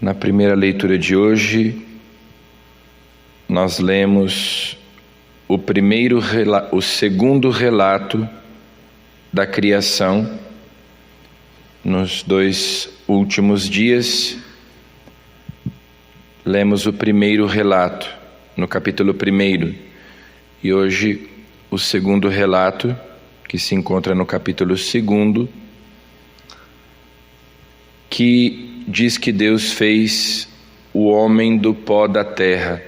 Na primeira leitura de hoje, nós lemos o segundo relato da criação. Nos 2 últimos dias, lemos o primeiro relato, no capítulo 1, e hoje o segundo relato, que se encontra no capítulo 2, que diz que Deus fez o homem do pó da terra,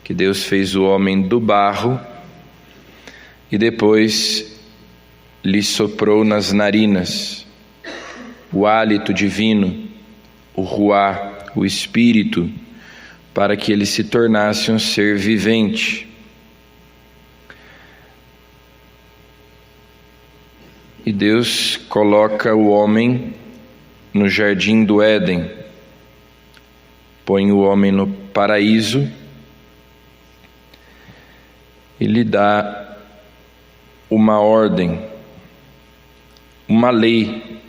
que Deus fez o homem do barro e depois lhe soprou nas narinas o hálito divino, o ruá, o espírito, para que ele se tornasse um ser vivente. E Deus coloca o homem no jardim do Éden, põe o homem no paraíso e lhe dá uma ordem, uma lei.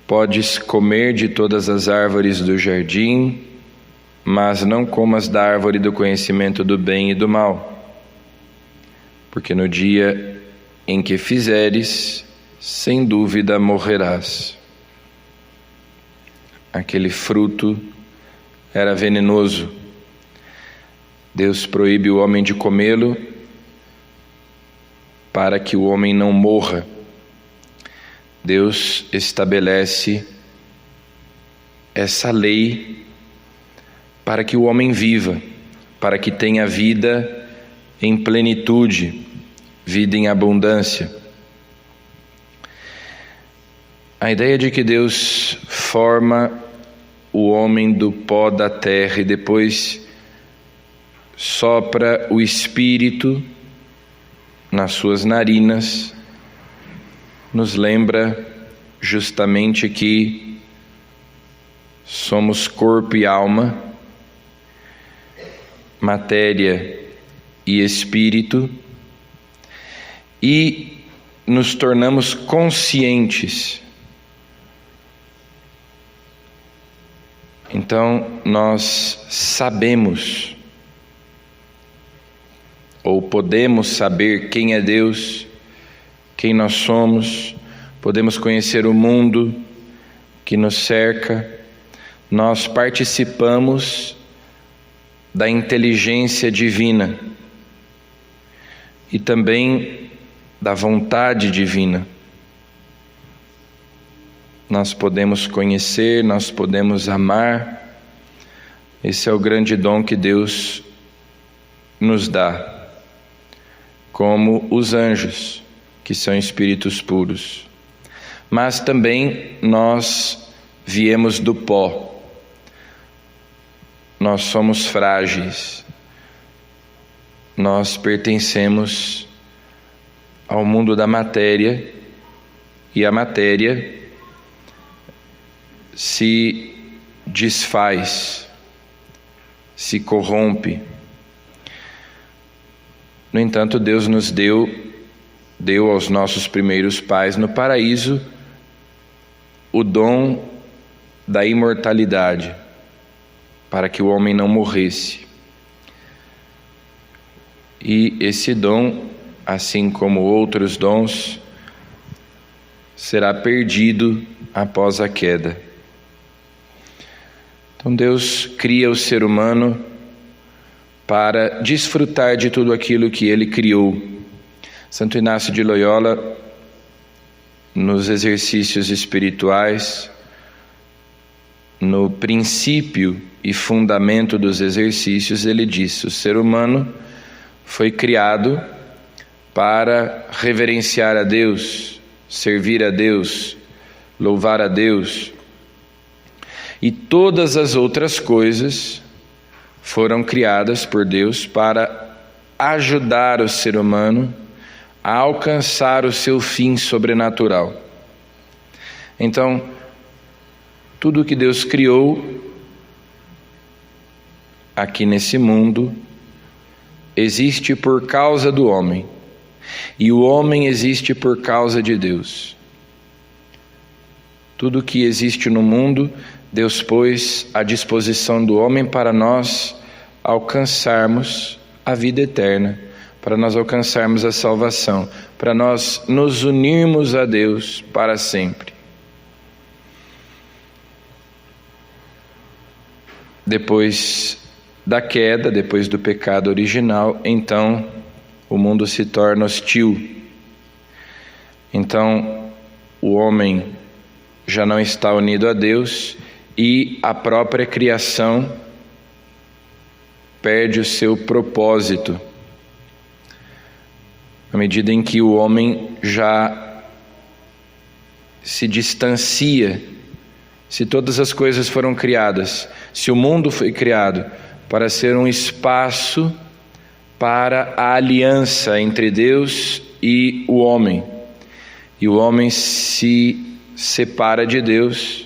Podes comer de todas as árvores do jardim, mas não comas da árvore do conhecimento do bem e do mal, porque no dia em que fizeres, sem dúvida morrerás. Aquele fruto era venenoso. Deus proíbe o homem de comê-lo para que o homem não morra. Deus estabelece essa lei para que o homem viva, para que tenha vida em plenitude, vida em abundância. A ideia de que Deus forma o homem do pó da terra e depois sopra o Espírito nas suas narinas, nos lembra justamente que somos corpo e alma, matéria e espírito, e nos tornamos conscientes. Então nós sabemos, ou podemos saber quem é Deus, quem nós somos, podemos conhecer o mundo que nos cerca. Nós participamos da inteligência divina e também da vontade divina. Nós podemos conhecer, nós podemos amar. Esse é o grande dom que Deus nos dá, como os anjos, que são espíritos puros. Mas também nós viemos do pó. Nós somos frágeis. Nós pertencemos ao mundo da matéria, e a matéria se desfaz, se corrompe. No entanto, Deus nos deu aos nossos primeiros pais no paraíso o dom da imortalidade, para que o homem não morresse. E esse dom, assim como outros dons, será perdido após a queda. Então Deus cria o ser humano para desfrutar de tudo aquilo que Ele criou. Santo Inácio de Loyola, nos exercícios espirituais, no princípio e fundamento dos exercícios, ele disse: o ser humano foi criado para reverenciar a Deus, servir a Deus, louvar a Deus. E todas as outras coisas foram criadas por Deus para ajudar o ser humano a alcançar o seu fim sobrenatural. Então, tudo que Deus criou aqui nesse mundo existe por causa do homem, e o homem existe por causa de Deus. Tudo que existe no mundo, Deus pôs à disposição do homem para nós alcançarmos a vida eterna, para nós alcançarmos a salvação, para nós nos unirmos a Deus para sempre. Depois da queda, depois do pecado original, então o mundo se torna hostil. Então o homem já não está unido a Deus e a própria criação perde o seu propósito. À medida em que o homem já se distancia, se todas as coisas foram criadas, se o mundo foi criado para ser um espaço para a aliança entre Deus e o homem, e o homem se separa de Deus,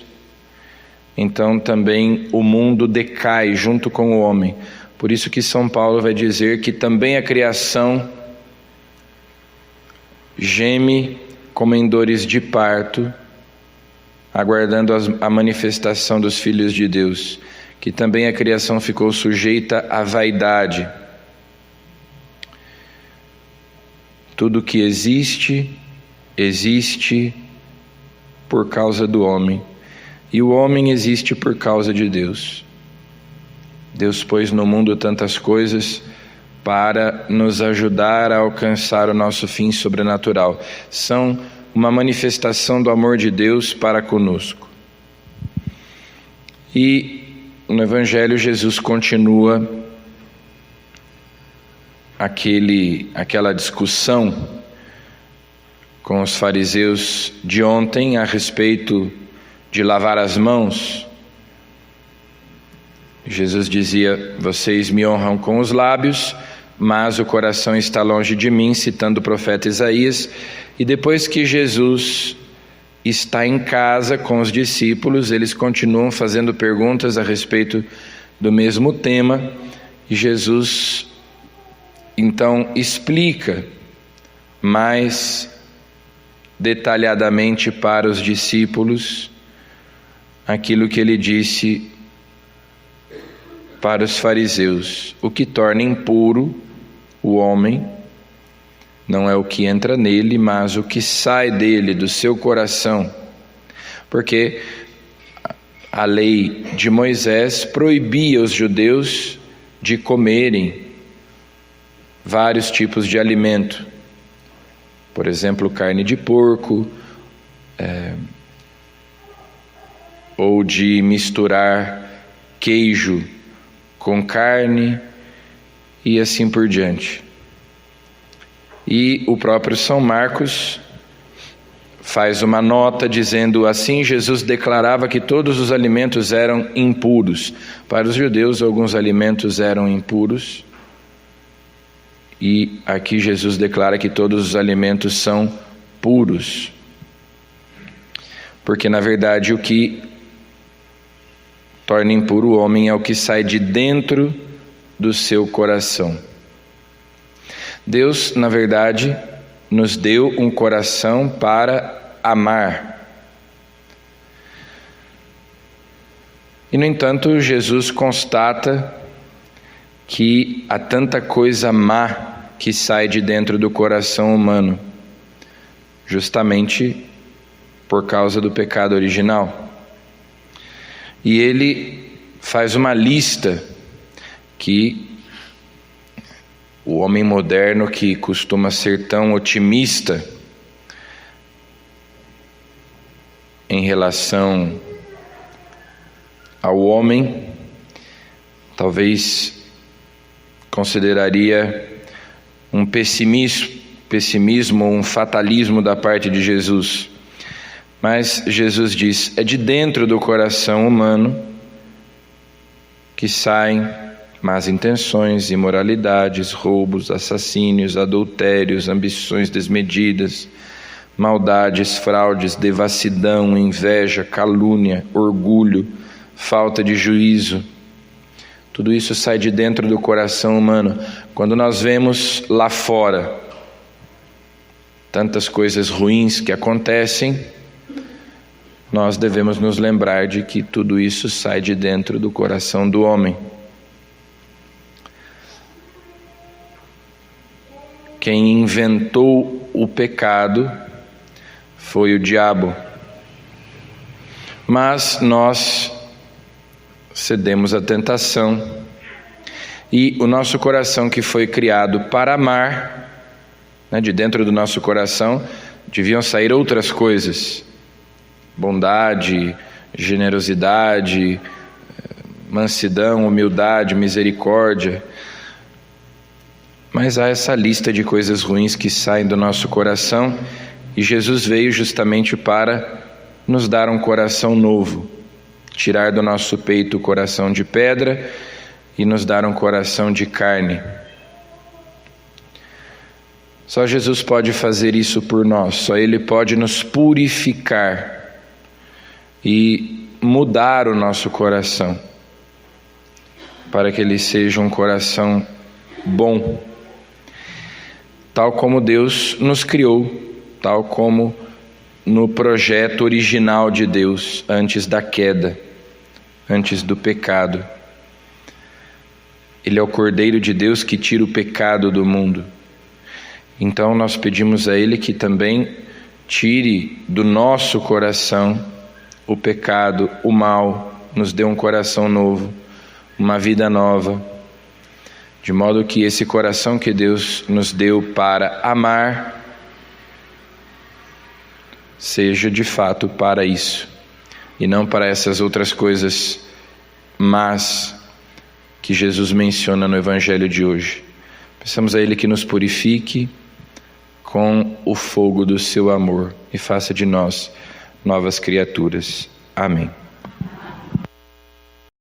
então também o mundo decai junto com o homem. Por isso que São Paulo vai dizer que também a criação geme como em dores de parto, aguardando a manifestação dos filhos de Deus, que também a criação ficou sujeita à vaidade. Tudo que existe, existe por causa do homem, e o homem existe por causa de Deus. Deus pôs no mundo tantas coisas para nos ajudar a alcançar o nosso fim sobrenatural. São uma manifestação do amor de Deus para conosco. E no Evangelho Jesus continua aquela discussão com os fariseus de ontem a respeito de lavar as mãos. Jesus dizia: vocês me honram com os lábios, mas o coração está longe de mim, citando o profeta Isaías. E depois que Jesus está em casa com os discípulos, eles continuam fazendo perguntas a respeito do mesmo tema, e Jesus então explica mais detalhadamente para os discípulos aquilo que ele disse para os fariseus: o que torna impuro o homem não é o que entra nele, mas o que sai dele, do seu coração. Porque a lei de Moisés proibia os judeus de comerem vários tipos de alimento. Por exemplo, carne de porco, ou de misturar queijo com carne e assim por diante. E o próprio São Marcos faz uma nota dizendo: assim Jesus declarava que todos os alimentos eram impuros. Para os judeus, alguns alimentos eram impuros, e aqui Jesus declara que todos os alimentos são puros. Porque na verdade o que torna impuro o homem é o que sai de dentro do seu coração. Deus, na verdade, nos deu um coração para amar. E, no entanto, Jesus constata que há tanta coisa má que sai de dentro do coração humano, justamente por causa do pecado original. E ele faz uma lista que o homem moderno, que costuma ser tão otimista em relação ao homem, talvez consideraria um pessimismo, um fatalismo da parte de Jesus. Mas Jesus diz: é de dentro do coração humano que saem más intenções, imoralidades, roubos, assassínios, adultérios, ambições desmedidas, maldades, fraudes, devassidão, inveja, calúnia, orgulho, falta de juízo. Tudo isso sai de dentro do coração humano. Quando nós vemos lá fora tantas coisas ruins que acontecem, nós devemos nos lembrar de que tudo isso sai de dentro do coração do homem. Quem inventou o pecado foi o diabo. Mas nós cedemos à tentação e o nosso coração, que foi criado para amar, de dentro do nosso coração deviam sair outras coisas: bondade, generosidade, mansidão, humildade, misericórdia. Mas há essa lista de coisas ruins que saem do nosso coração, e Jesus veio justamente para nos dar um coração novo, tirar do nosso peito o coração de pedra e nos dar um coração de carne. Só Jesus pode fazer isso por nós, só Ele pode nos purificar e mudar o nosso coração, para que ele seja um coração bom, tal como Deus nos criou, tal como no projeto original de Deus, antes da queda, antes do pecado. Ele é o Cordeiro de Deus que tira o pecado do mundo. Então nós pedimos a Ele que também tire do nosso coração o pecado, o mal, nos dê um coração novo, uma vida nova, de modo que esse coração que Deus nos deu para amar seja de fato para isso, e não para essas outras coisas más que Jesus menciona no Evangelho de hoje. Peçamos a Ele que nos purifique com o fogo do seu amor e faça de nós novas criaturas. Amém.